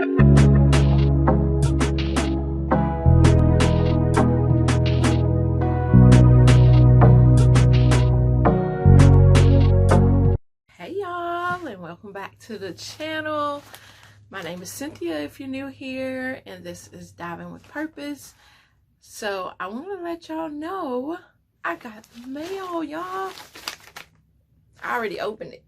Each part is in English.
Hey y'all, and welcome back to the channel. My name is Cynthia if you're new here, and this is Diving with Purpose. So I want to let y'all know I got mail, y'all. I already opened it.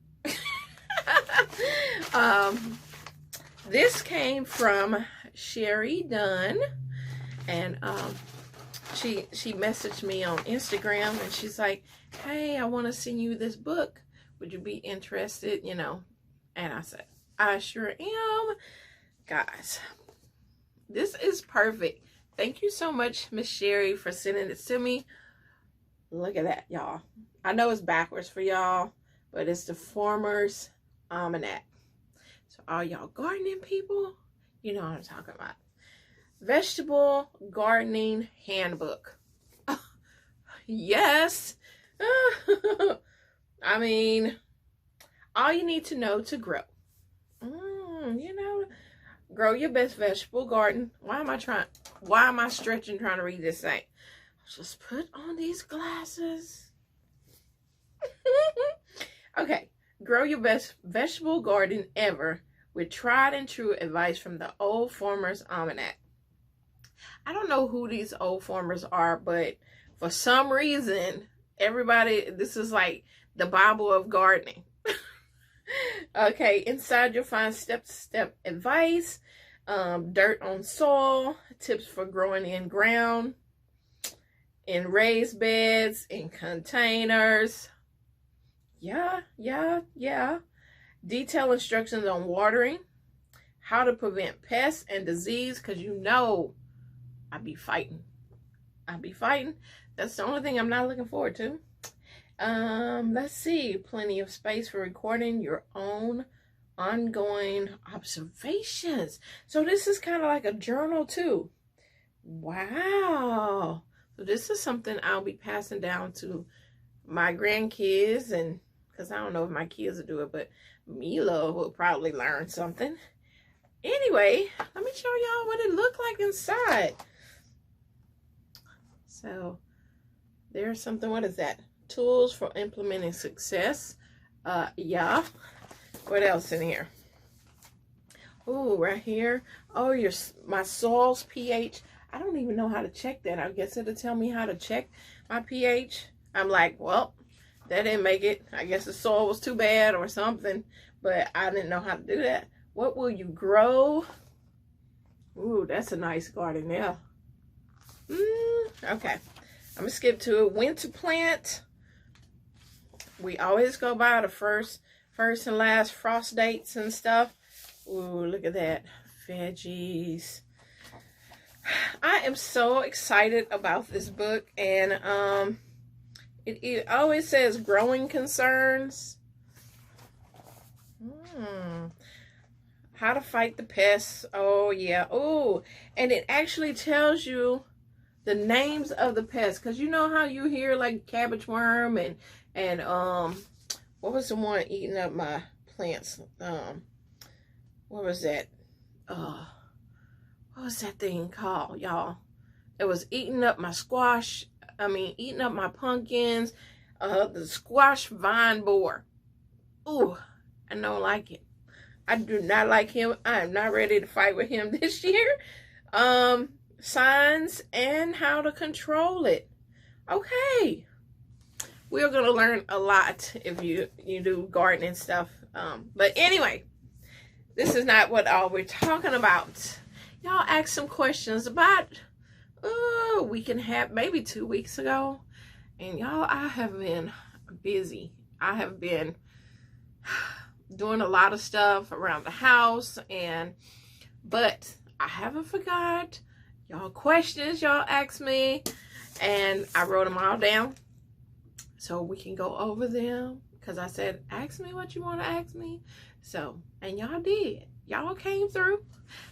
This came from Sherry Dunn, and she messaged me on Instagram, and she's like, hey, I want to send you this book. Would you be interested, you know? And I said, I sure am. Guys, this is perfect. Thank you so much, Miss Sherry, for sending it to me. Look at that, y'all. I know it's backwards for y'all, but it's the Farmers Almanac. So all y'all gardening people, you know what I'm talking about. Vegetable Gardening Handbook. Yes. I mean, all you need to know to grow. You know, grow your best vegetable garden. Why am I stretching trying to read this thing? Just put on these glasses. Okay, grow your best vegetable garden ever with tried and true advice from the Old Farmers Almanac. I don't know who these old farmers are, but for some reason, everybody, this is like the Bible of gardening. Okay, inside you'll find step-to-step advice, dirt on soil, tips for growing in ground, in raised beds, in containers. Yeah. Detailed instructions on watering, how to prevent pests and disease, because you know I be fighting. That's the only thing I'm not looking forward to. Let's see. Plenty of space for recording your own ongoing observations. So this is kind of like a journal too. Wow. So this is something I'll be passing down to my grandkids, and because I don't know if my kids will do it, but Mila will probably learn something. Anyway, let me show y'all what it looked like inside. So there's something. What is that? Tools for implementing success. Yeah. What else in here? Oh, right here. Oh, my soil's pH. I don't even know how to check that. I guess it'll tell me how to check my pH. I'm like, well, that didn't make it. I guess the soil was too bad or something, but I didn't know how to do that. What will you grow? Ooh, that's a nice garden there. Okay. I'm gonna skip to it. When to plant. We always go by the first and last frost dates and stuff. Ooh, look at that. Veggies. I am so excited about this book, and it always says growing concerns. How to fight the pests. Oh yeah. Oh, and it actually tells you the names of the pests, because you know how you hear like cabbage worm and what was the one eating up my plants? What was that? What was that thing called, y'all? It was eating up my squash. I mean, eating up my pumpkins. The squash vine borer. Ooh, I don't like it. I do not like him. I am not ready to fight with him this year. Signs and how to control it. Okay. We're going to learn a lot if you do gardening stuff. But anyway, this is not what all we're talking about. Y'all asked some questions about a week and a half, maybe 2 weeks ago. And y'all, I have been busy. I have been doing a lot of stuff around the house, but I haven't forgot y'all questions y'all asked me, and I wrote them all down so we can go over them, because I said ask me what you want to ask me. So, and y'all did. Y'all came through.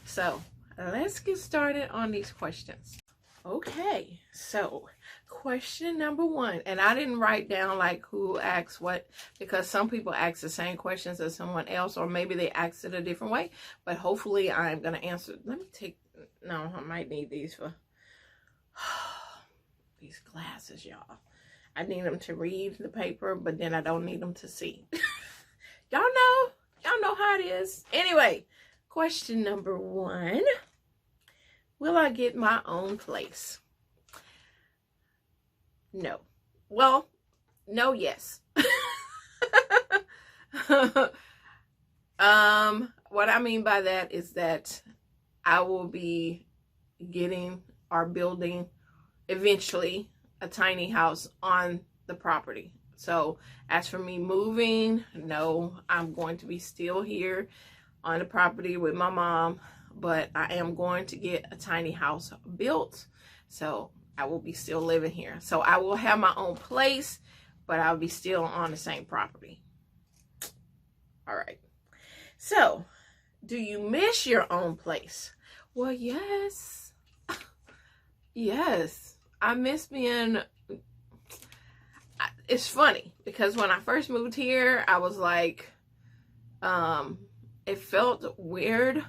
So let's get started on these questions. Okay, so Question number 1, and I didn't write down like who asked what, because some people ask the same questions as someone else, or maybe they asked it a different way, but hopefully I'm going to answer. Let me take, no, I might need these for these glasses, y'all. I need them to read the paper, but then I don't need them to see. Y'all know how it is. Anyway, question number 1, will I get my own place? No. Well, no, yes. What I mean by that is that I will be getting or building eventually a tiny house on the property. So as for me moving, no, I'm going to be still here on the property with my mom, but I am going to get a tiny house built. So I will be still living here. So I will have my own place, but I'll be still on the same property. All right. So, do you miss your own place? Well, yes. Yes. I miss being... It's funny because when I first moved here, I was like, it felt weird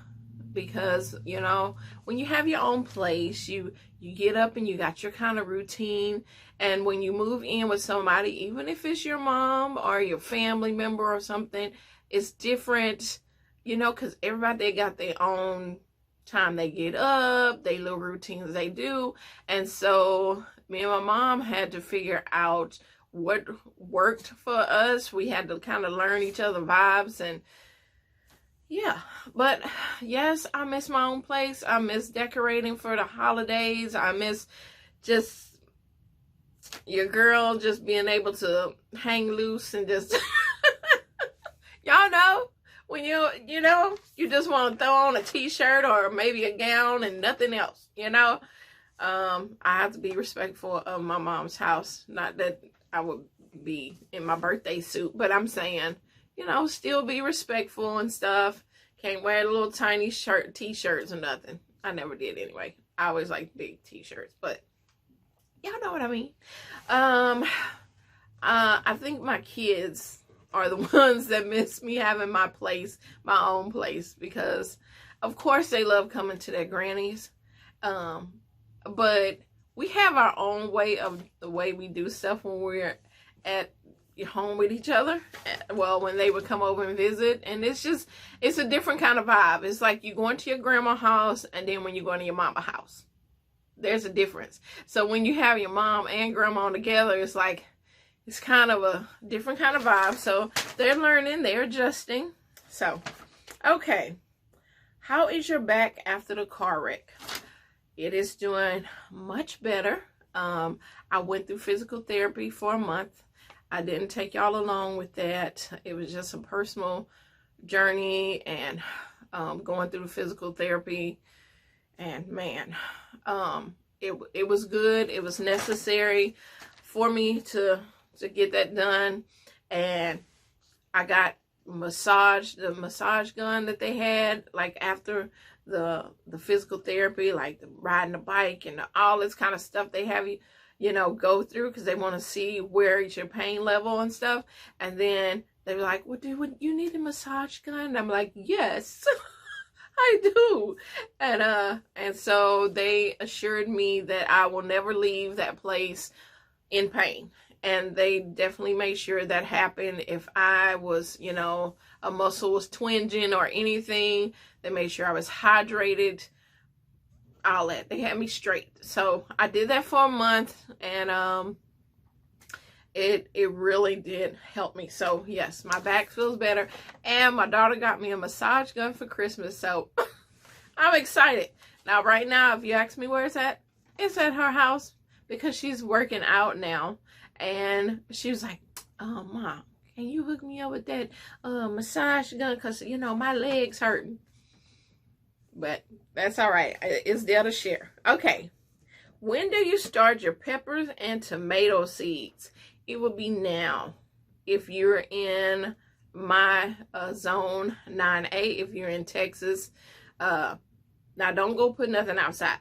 because, you know, when you have your own place, you get up and you got your kind of routine. And when you move in with somebody, even if it's your mom or your family member or something, it's different, you know, because everybody, they got their own time they get up, they little routines they do. And so me and my mom had to figure out what worked for us. We had to kind of learn each other's vibes. And yeah, but yes, I miss my own place. I miss decorating for the holidays. I miss just your girl just being able to hang loose and just, y'all know, when you know, you just want to throw on a t-shirt or maybe a gown and nothing else, you know. I have to be respectful of my mom's house. Not that I would be in my birthday suit, but I'm saying, you know, still be respectful and stuff. Can't wear little tiny t-shirts or nothing. I never did anyway. I always liked big t-shirts, but y'all know what I mean. I think my kids are the ones that miss me having my place, my own place, because of course they love coming to their grannies. But we have our own way of the way we do stuff when we're at home with each other. Well, when they would come over and visit, and it's a different kind of vibe. It's like you going to your grandma's house, and then when you go to your mama's house, there's a difference. So when you have your mom and grandma together, it's like, it's kind of a different kind of vibe. So they're learning, they're adjusting. So, okay. How is your back after the car wreck? It is doing much better. I went through physical therapy for a month. I didn't take y'all along with that. It was just a personal journey and going through physical therapy. And man, it was good. It was necessary for me to get that done. And I got the massage gun that they had, like after the physical therapy, like the riding a bike and all this kind of stuff they have you know, go through, because they want to see where is your pain level and stuff. And then they were like, well, dude, you need a massage gun? And I'm like, yes, I do. And so they assured me that I will never leave that place in pain. And they definitely made sure that happened. If I was, you know, a muscle was twinging or anything, they made sure I was hydrated, all that. They had me straight. So I did that for a month, and it really did help me. So yes, my back feels better, and my daughter got me a massage gun for Christmas, so I'm excited. Now right now, if you ask me where it's at her house, because she's working out now. And she was like, oh, Mom, can you hook me up with that massage gun? Because, you know, my legs hurting. But that's all right. It's there to share. Okay. When do you start your peppers and tomato seeds? It will be now. If you're in my zone 9A, if you're in Texas. Now, don't go put nothing outside.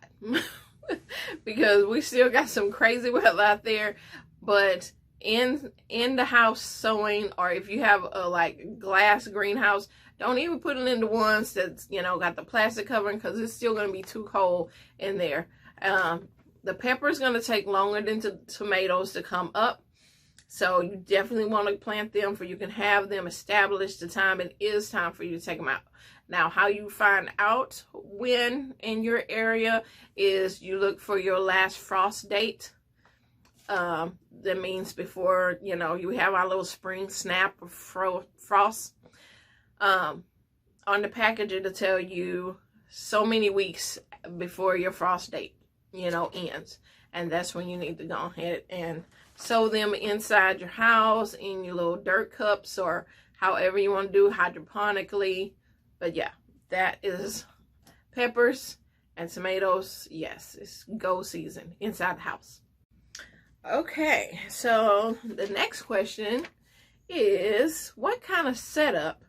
because we still got some crazy weather out there. But in the house sowing, or if you have a like glass greenhouse, don't even put it in the ones that's, you know, got the plastic covering, because it's still going to be too cold in there. The pepper is going to take longer than tomatoes to come up. So you definitely want to plant them for you can have them established the time it is time for you to take them out. Now, how you find out when in your area is you look for your last frost date. That means before, you know, you have our little spring snap of frost. On the package, it'll tell you so many weeks before your frost date, you know, ends. And that's when you need to go ahead and sow them inside your house in your little dirt cups, or however you want to do hydroponically. But yeah, that is peppers and tomatoes. Yes, it's go season inside the house. Okay, so the next question is, what kind of setup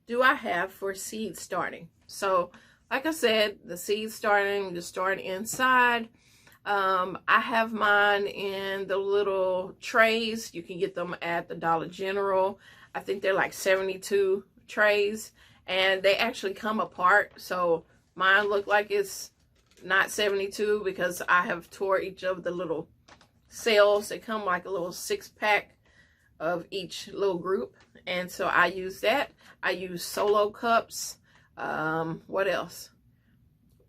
do I have for seed starting? So like I said, the seed starting, you start inside. I have mine in the little trays. You can get them at the Dollar General. I think they're like 72 trays, and they actually come apart. So mine look like it's not 72 because I have tore each of the little cells. They come like a little 6-pack of each little group, and so I use that. I use solo cups. What else?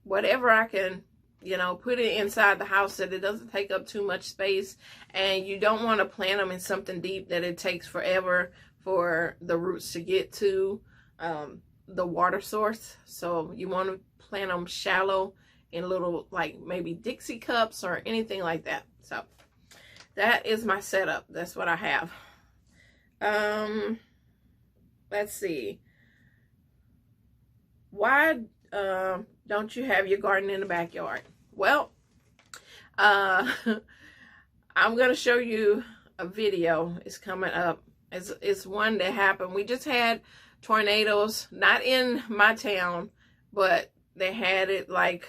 Whatever I can, you know, put it inside the house that it doesn't take up too much space, and you don't want to plant them in something deep that it takes forever for the roots to get to the water source. So you want to plant them shallow in little, like maybe Dixie cups or anything like that. So that is my setup. That's what I have. Let's see. Why don't you have your garden in the backyard? Well, I'm going to show you a video. It's coming up. It's one that happened. We just had tornadoes, not in my town, but they had it like,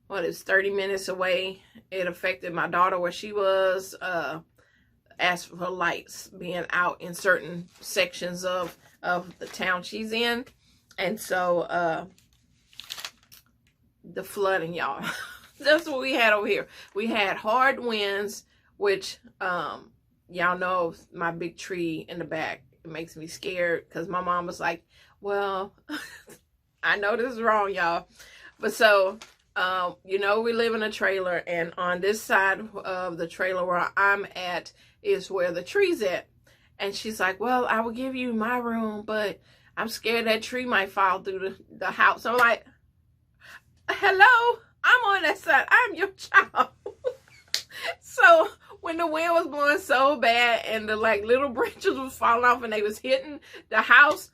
what is 30 minutes away. It affected my daughter where she was, as for lights being out in certain sections of the town she's in. And so, the flooding, y'all. That's what we had over here. We had hard winds, which, y'all know my big tree in the back. It makes me scared because my mom was like, well, I know this is wrong, y'all. But so, you know, we live in a trailer, and on this side of the trailer where I'm at is where the tree's at. And she's like, well, I will give you my room, but I'm scared that tree might fall through the house. I'm like, hello, I'm on that side. I'm your child. So when the wind was blowing so bad and the like little branches was falling off and they was hitting the house,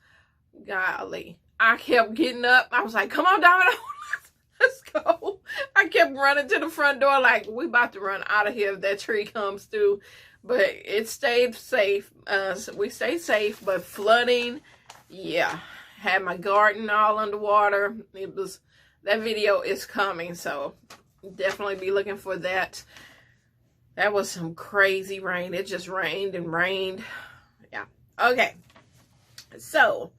golly, I kept getting up. I was like, come on, Domino, let's go. I kept running to the front door like, we about to run out of here if that tree comes through. But it stayed safe. So we stayed safe, but flooding, yeah. Had my garden all underwater. It was, that video is coming, so definitely be looking for that. That was some crazy rain. It just rained and rained. Yeah. Okay. So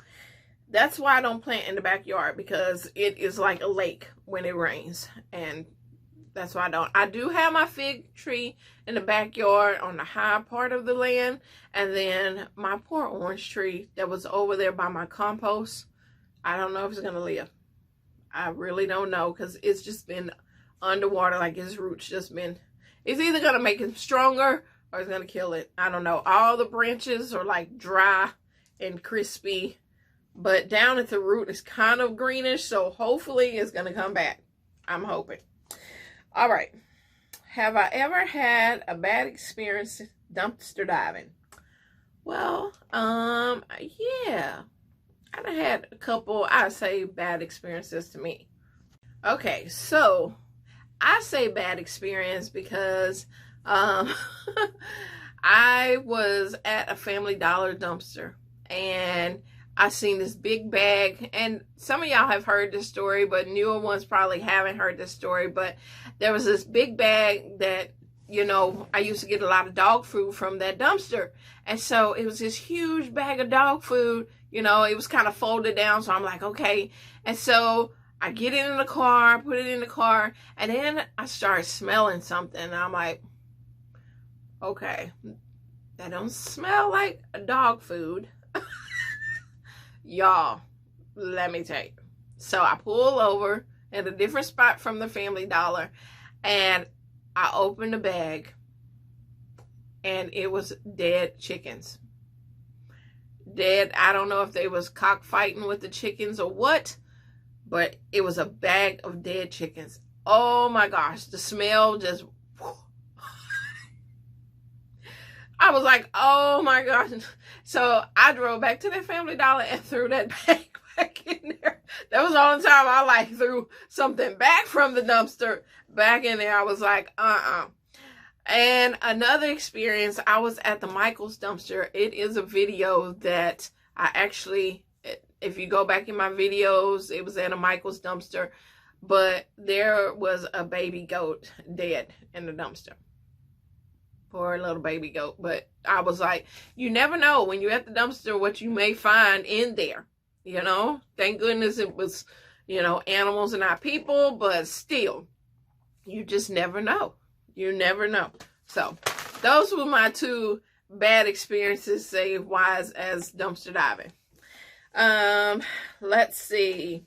that's why I don't plant in the backyard, because it is like a lake when it rains. And that's why I don't. I do have my fig tree in the backyard on the high part of the land. And then my poor orange tree that was over there by my compost, I don't know if it's going to live. I really don't know, because it's just been underwater. Like its roots just been, it's either going to make it stronger or it's going to kill it. I don't know. All the branches are like dry and crispy, but down at the root it's kind of greenish. So hopefully it's going to come back. I'm hoping. All right. Have I ever had a bad experience dumpster diving? Well, yeah. I've had a couple, I say, bad experiences to me. Okay, so I say bad experience because I was at a Family Dollar dumpster, and I seen this big bag, and some of y'all have heard this story, but newer ones probably haven't heard this story. But there was this big bag that, you know, I used to get a lot of dog food from that dumpster. And so it was this huge bag of dog food, you know, it was kind of folded down. So I'm like, okay. And so I get it in the car, put it in the car, and then I started smelling something. And I'm like, okay, that don't smell like dog food. Y'all, let me tell you. So I pull over at a different spot from the Family Dollar, and I opened the bag, and it was dead chickens. Dead. I don't know if they was cockfighting with the chickens or what, but it was a bag of dead chickens. Oh my gosh, the smell just... I was like, oh my gosh. So I drove back to the Family Dollar and threw that bag back in there. That was the only time I like threw something back from the dumpster back in there. I was like, And another experience, I was at the Michael's dumpster. It is a video that I actually, if you go back in my videos, it was at a Michael's dumpster. But there was a baby goat dead in the dumpster. Poor little baby goat. But I was like, you never know when you're at the dumpster what you may find in there. You know, thank goodness it was, you know, animals and not people, but still, you just never know. You never know. So those were my two bad experiences, say wise as dumpster diving. Let's see.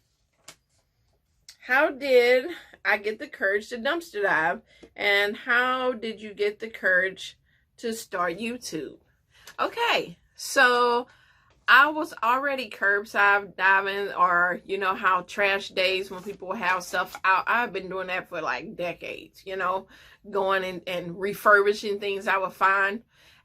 How did I get the courage to dumpster dive, and how did you get the courage to start YouTube? Okay, so I was already curbside diving, or you know how trash days when people have stuff out. I've been doing that for like decades, you know, going and refurbishing things I would find.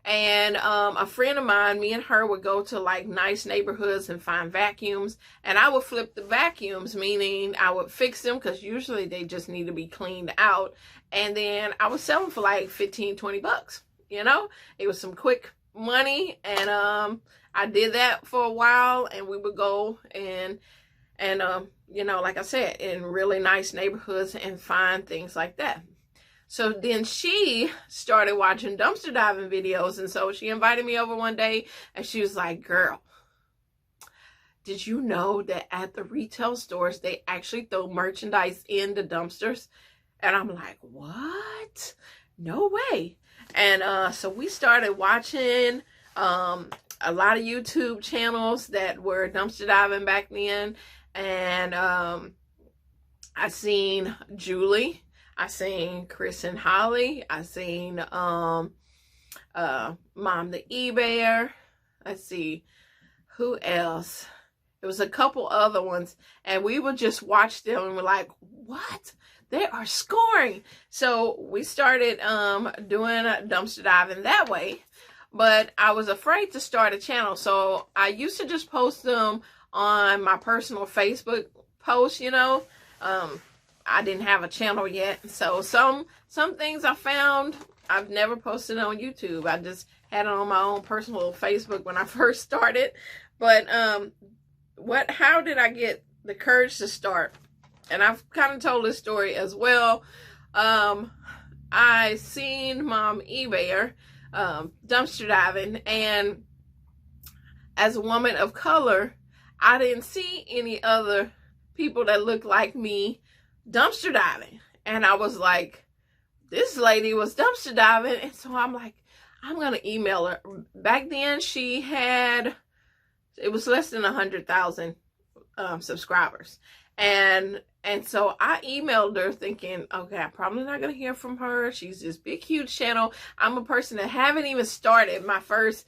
And a friend of mine, me and her would go to like nice neighborhoods and find vacuums, and I would flip the vacuums, meaning I would fix them because usually they just need to be cleaned out, and then I would sell them for like 15, 20 bucks. You know, it was some quick money, and I did that for a while, and we would go and you know, like I said, in really nice neighborhoods and find things like that. So then she started watching dumpster diving videos, and so she invited me over one day, and she was like, girl, did you know that at the retail stores they actually throw merchandise in the dumpsters? And I'm like, what? No way. And so we started watching a lot of YouTube channels that were dumpster diving back then, and I seen Julie, I seen Chris and Holly, I seen Mom the eBayer. Let's see, who else? There was a couple other ones, and we would just watch them and we're like, what? They are scoring. So we started doing dumpster diving that way, but I was afraid to start a channel. So I used to just post them on my personal Facebook post, you know. I didn't have a channel yet. So some things I found I've never posted on YouTube. I just had it on my own personal Facebook when I first started. But how did I get the courage to start? And I've kind of told this story as well. I seen Mom eBayer dumpster diving, and as a woman of color, I didn't see any other people that looked like me dumpster diving. And I was like, this lady was dumpster diving, and so I'm like, I'm gonna email her. Back then she had, it was less than 100,000 subscribers, and so I emailed her thinking, okay, I'm probably not gonna hear from her. She's this big huge channel. I'm a person that haven't even started my first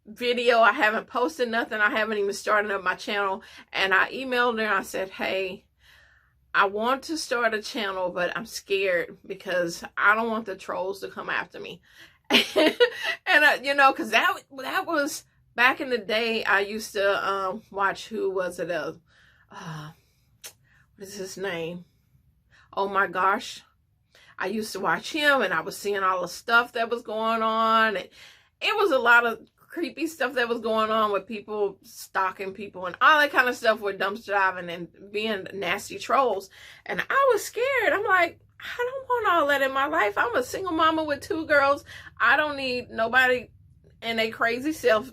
video. I haven't posted nothing. I haven't even started up my channel. And I emailed her and I said, hey, I want to start a channel, but I'm scared because I don't want the trolls to come after me. And you know, because that was back in the day. I used to watch, who was it? What is his name? Oh my gosh. I used to watch him, and I was seeing all the stuff that was going on. And it was a lot of creepy stuff that was going on with people stalking people and all that kind of stuff with dumpster diving and being nasty trolls. And I was scared. I'm like, I don't want all that in my life. I'm a single mama with 2 girls. I don't need nobody and their crazy self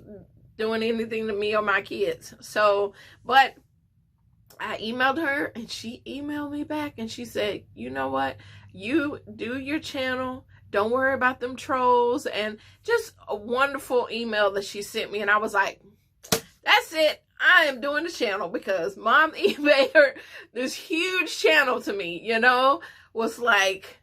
doing anything to me or my kids. So, but I emailed her and she emailed me back and she said, you know what? You do your channel. Don't worry about them trolls. And just a wonderful email that she sent me. And I was like, that's it. I am doing the channel because Mom eBayer, this huge channel to me, you know, was like,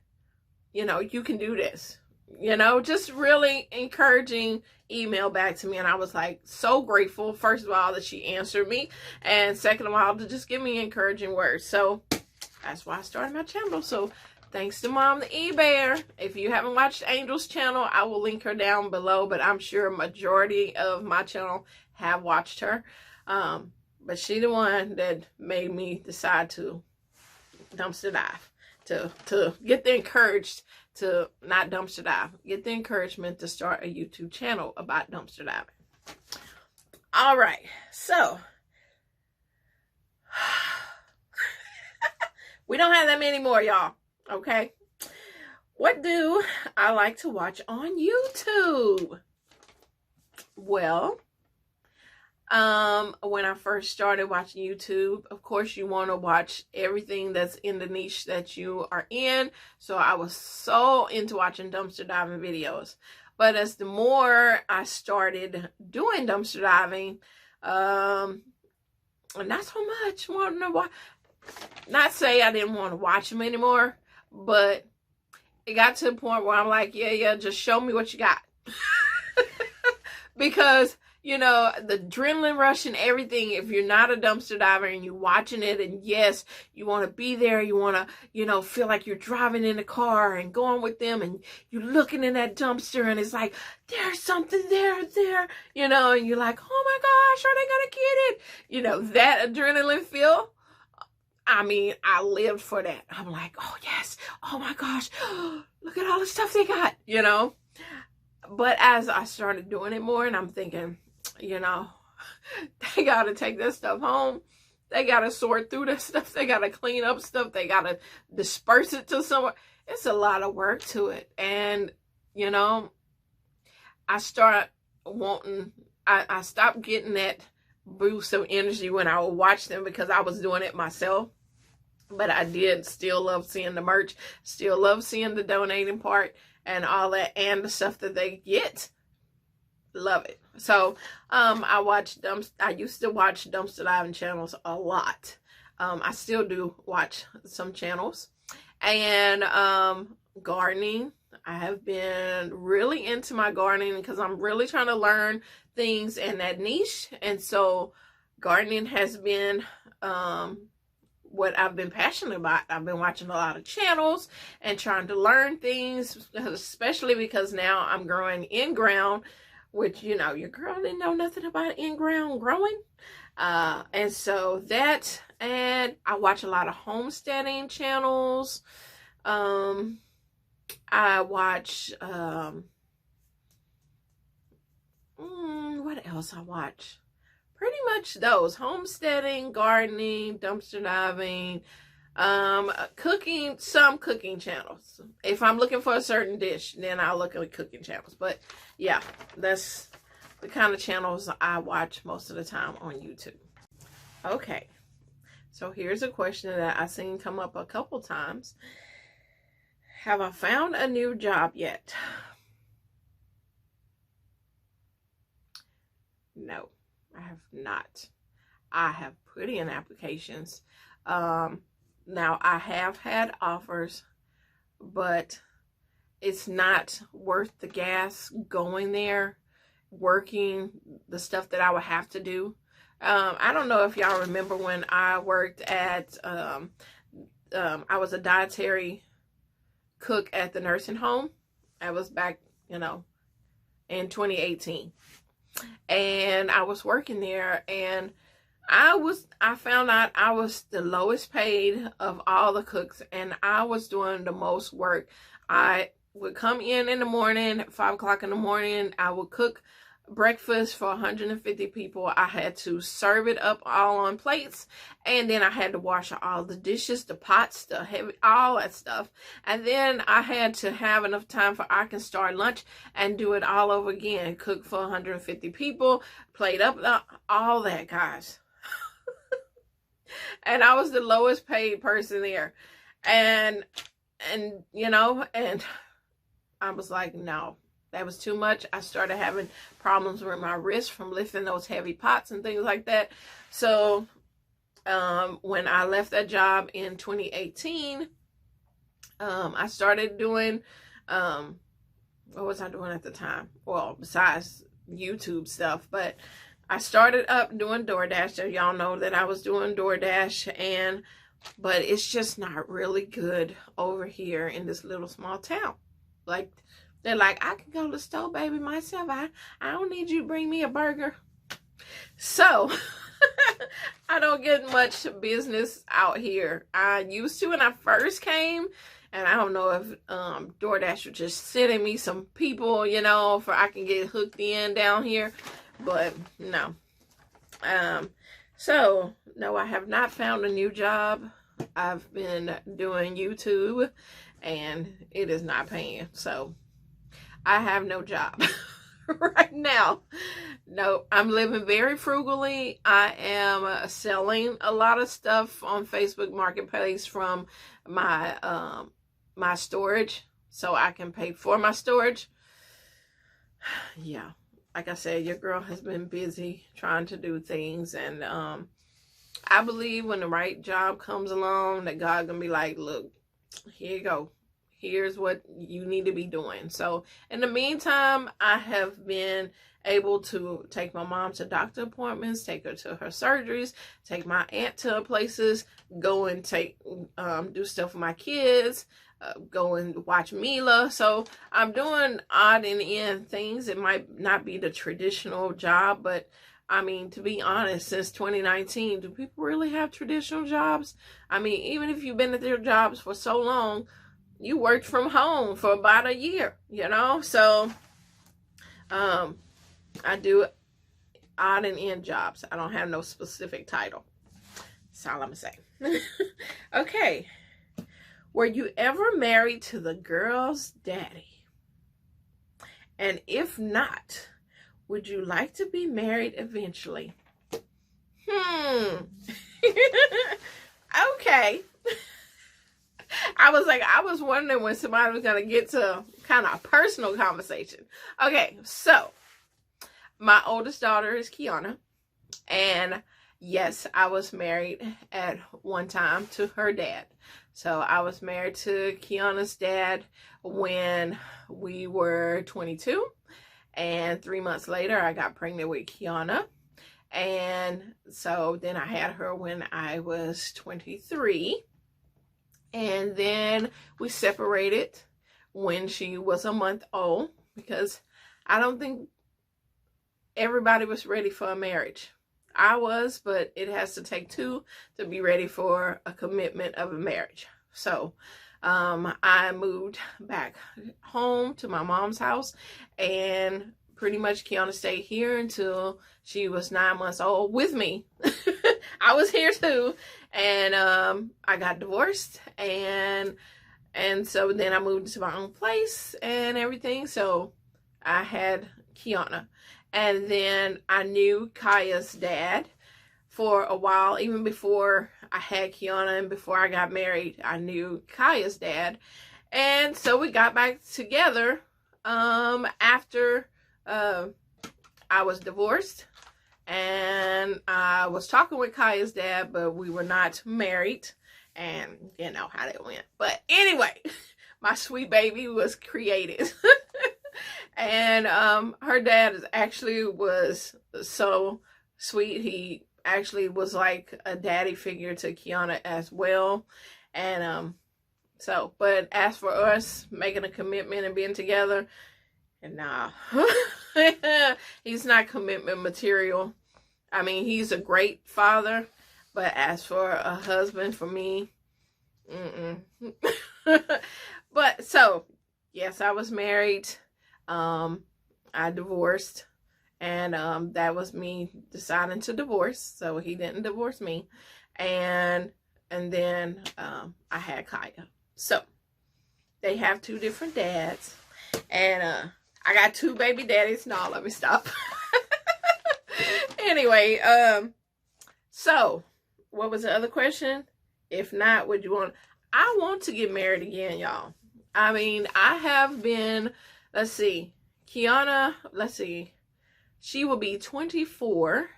you know, you can do this, you know, just really encouraging email back to me. And I was like so grateful, first of all, that she answered me, and second of all, to just give me encouraging words. So that's why I started my channel. So thanks to Mom the eBayer. If you haven't watched Angel's channel, I will link her down below, but I'm sure a majority of my channel have watched her. But she the one that made me decide to dumpster dive, to get the encouraged to not dumpster dive, get the encouragement to start a YouTube channel about dumpster diving. All right, so we don't have that many more, y'all. Okay, what do I like to watch on YouTube? Well, when I first started watching YouTube, of course you want to watch everything that's in the niche that you are in. So I was so into watching dumpster diving videos. But as the more I started doing dumpster diving, not so much wanting to watch, not say I didn't want to watch them anymore, but it got to the point where I'm like, yeah, just show me what you got. Because, you know, the adrenaline rush and everything, if you're not a dumpster diver and you're watching it, and yes, you want to be there, you want to, you know, feel like you're driving in the car and going with them, and you're looking in that dumpster and it's like, there's something there, you know, and you're like, oh my gosh, are they going to get it? You know, that adrenaline feel. I mean, I lived for that. I'm like, oh yes, oh my gosh, look at all the stuff they got, you know. But as I started doing it more, and I'm thinking, you know, they got to take this stuff home. They got to sort through this stuff. They got to clean up stuff. They got to disperse it to somewhere. It's a lot of work to it. And, you know, I stopped getting that boost of energy when I would watch them because I was doing it myself. But I did still love seeing the merch, still love seeing the donating part and all that, and the stuff that they get. Love it. So I used to watch dumpster diving channels a lot. I still do watch some channels. And gardening. I have been really into my gardening because I'm really trying to learn things in that niche. And so gardening has been what I've been passionate about. I've been watching a lot of channels and trying to learn things, especially because now I'm growing in ground, which, you know, your girl didn't know nothing about in ground growing. And so that, and I watch a lot of homesteading channels. I watch, what else I watch? Pretty much those: homesteading, gardening, dumpster diving, cooking, some cooking channels. If I'm looking for a certain dish, then I'll look at cooking channels. But yeah, that's the kind of channels I watch most of the time on YouTube. Okay, so here's a question that I've seen come up a couple times. Have I found a new job yet? No. I have not. I have put in applications. Now I have had offers, but it's not worth the gas going there, working the stuff that I would have to do. I don't know if y'all remember when I worked at, I was a dietary cook at the nursing home. I was back, you know, in 2018. And I was working there, and I found out I was the lowest paid of all the cooks, and I was doing the most work. I would come in the morning at 5 o'clock in the morning. I would cook breakfast for 150 people. I had to serve it up all on plates, and then I had to wash all the dishes, the pots, the heavy, all that stuff. And then I had to have enough time for I can start lunch and do it all over again. Cook for 150 people, plate up, all that, guys. And I was the lowest paid person there. And you know, and I was like, no, that was too much. I started having problems with my wrist from lifting those heavy pots and things like that. So when I left that job in 2018, I started doing, what was I doing at the time? Well, besides YouTube stuff, but I started up doing DoorDash. So y'all know that I was doing DoorDash, but it's just not really good over here in this little small town. Like, they're like, I can go to the store, baby, myself. I don't need you to bring me a burger. So, I don't get much business out here. I used to when I first came. And I don't know if DoorDash was just sending me some people, you know, for I can get hooked in down here. But no. So, no, I have not found a new job. I've been doing YouTube, and it is not paying. So, I have no job right now. No, I'm living very frugally. I am selling a lot of stuff on Facebook Marketplace from my my storage, so I can pay for my storage. Yeah, like I said, your girl has been busy trying to do things, and I believe when the right job comes along, that God gonna be like, look, here you go. Here's what you need to be doing. So in the meantime, I have been able to take my mom to doctor appointments, take her to her surgeries, take my aunt to places, go and take do stuff for my kids, go and watch Mila. So I'm doing odd and end things. It might not be the traditional job, but I mean, to be honest, since 2019, do people really have traditional jobs? I mean, even if you've been at their jobs for so long, you worked from home for about a year, you know? So, I do odd and end jobs. I don't have no specific title. That's all I'm gonna say. Okay. Were you ever married to the girl's daddy? And if not, would you like to be married eventually? Okay. I was wondering when somebody was going to get to kind of a personal conversation. Okay, so my oldest daughter is Kiana. And yes, I was married at one time to her dad. So I was married to Kiana's dad when we were 22. And 3 months later, I got pregnant with Kiana. And so then I had her when I was 23. And then we separated when she was a month old, because I don't think everybody was ready for a marriage. I was, but it has to take two to be ready for a commitment of a marriage. So I moved back home to my mom's house, and pretty much Kiana stayed here until she was 9 months old with me. I was here too, and I got divorced, and so then I moved to my own place and everything. So I had Kiana, and then I knew Kaya's dad for a while. Even before I had Kiana and before I got married, I knew Kaya's dad, and so we got back together after I was divorced. And I was talking with Kaya's dad, but we were not married. And you know how that went. But anyway, my sweet baby was created. And her dad was so sweet. He actually was like a daddy figure to Kiana as well. And so, but as for us making a commitment and being together, and nah, he's not commitment material. I mean, he's a great father, but as for a husband for me, But so, yes, I was married. I divorced, And that was me deciding to divorce. So he didn't divorce me. And then I had Kaya. So they have two different dads. And I got two baby daddies. No, let me stop. Anyway, so what was the other question? If not, would you want? I want to get married again, y'all. I mean, I have been, let's see, Kiana, let's see, she will be 24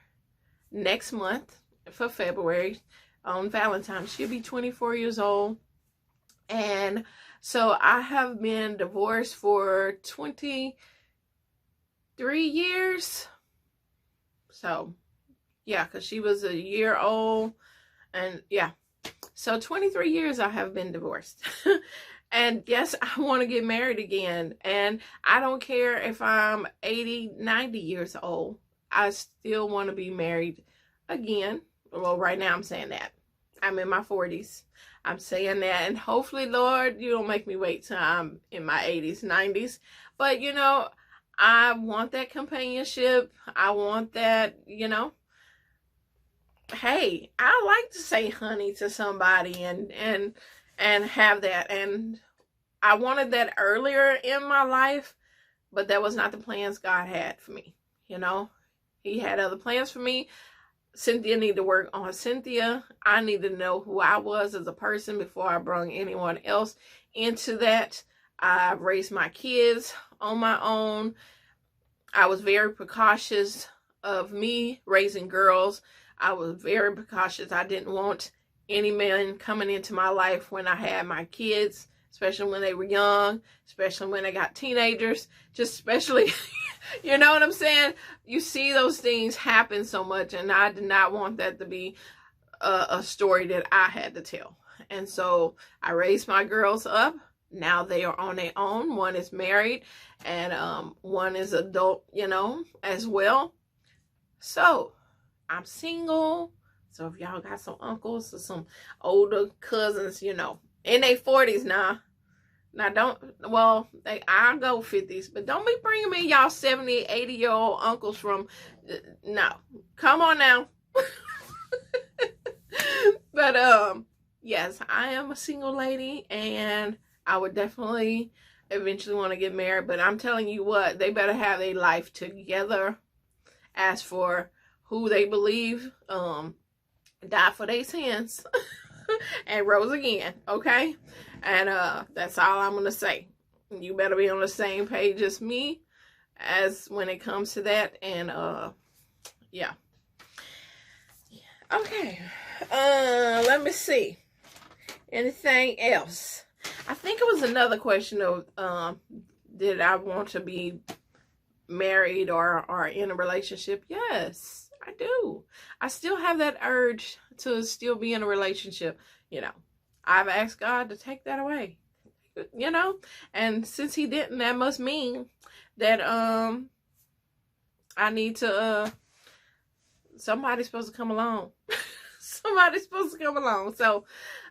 next month for February on Valentine's. She'll be 24 years old. And so I have been divorced for 23 years. So, yeah, because she was a year old. And, yeah. So, 23 years I have been divorced. And, yes, I want to get married again. And I don't care if I'm 80, 90 years old. I still want to be married again. Well, right now I'm saying that. I'm in my 40s. I'm saying that. And hopefully, Lord, you don't make me wait till I'm in my 80s, 90s. But, you know, I want that companionship. I want that, you know. Hey, I like to say honey to somebody and have that. And I wanted that earlier in my life, but that was not the plans God had for me. You know, He had other plans for me. Cynthia needed to work on Cynthia. I need to know who I was as a person before I brought anyone else into that. I raised my kids on my own. I was very precautious of me raising girls. I was very precautious. I didn't want any man coming into my life when I had my kids, especially when they were young, especially when they got teenagers, just especially, you know what I'm saying? You see those things happen so much, and I did not want that to be a story that I had to tell. And so I raised my girls up. Now they are on their own. One is married, and one is adult, you know, as well. So I'm single. So if y'all got some uncles or some older cousins, you know, in their 40s now. Now don't, well, I'll go 50s, but don't be bringing me y'all 70, 80-year-old uncles from, no. Come on now. But, yes, I am a single lady, and I would definitely eventually want to get married. But I'm telling you what, they better have their life together. As for who they believe, died for their sins and rose again, okay? And that's all I'm gonna say. You better be on the same page as me as when it comes to that. And yeah. Okay, let me see, anything else? I think it was another question of did I want to be married or in a relationship? Yes, I do. I still have that urge to still be in a relationship. You know, I've asked God to take that away, you know, and since He didn't, that must mean that I need to somebody's supposed to come along. Somebody's supposed to come along. So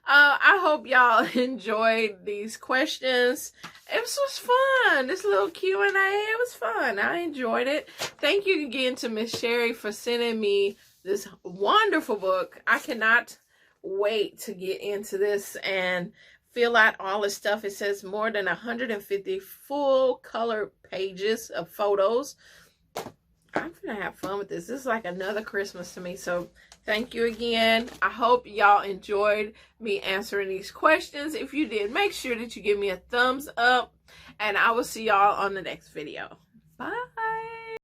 I hope y'all enjoyed these questions. It was fun. This little Q&A, it was fun. I enjoyed it. Thank you again to Miss Sherry for sending me this wonderful book. I cannot wait to get into this and fill out all this stuff. It says more than 150 full color pages of photos. I'm gonna have fun with this. This is like another Christmas to me. So thank you again. I hope y'all enjoyed me answering these questions. If you did, make sure that you give me a thumbs up, and I will see y'all on the next video. Bye.